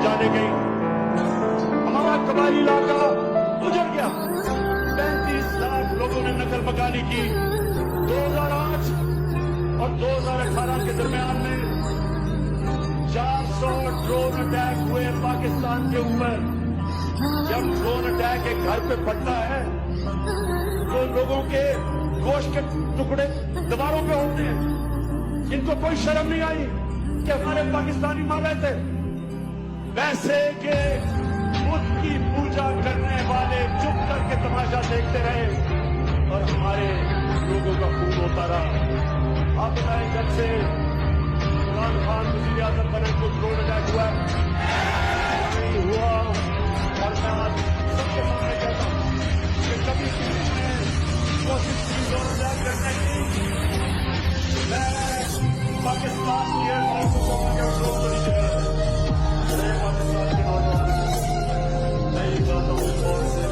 जाने गई, हमारा कबायली इलाका उजड़ गया। 35 लाख लोगों ने नकल मकानी की। 2008 और 2018 के दरमियान में 400 ड्रोन अटैक हुए पाकिस्तान के ऊपर। जब ड्रोन अटैक एक घर पे पड़ता है तो लोगों के गोश्त के टुकड़े दीवारों पे होते हैं। इनको कोई शर्म नहीं आई कि हमारे पाकिस्तानी मार रहे थे। वैसे के बुद्ध की पूजा करने वाले चुप करके तमाशा देखते रहे और हमारे लोगों का खून होता रहा। आप बताएं, जब से इमरान खान वज़ीर आज़म बने को ड्रोन अटैक हुआ नहीं हुआ। और मैं आज सबके सामने कहता हूं कि कभी किसी ने कोशिश की ड्रोन अटैक करने की, मैं पाकिस्तान की एयरफोर्स को ड्रोन को नहीं दिखा। पाकिस्तान के नौजवान नहीं चाहता हूँ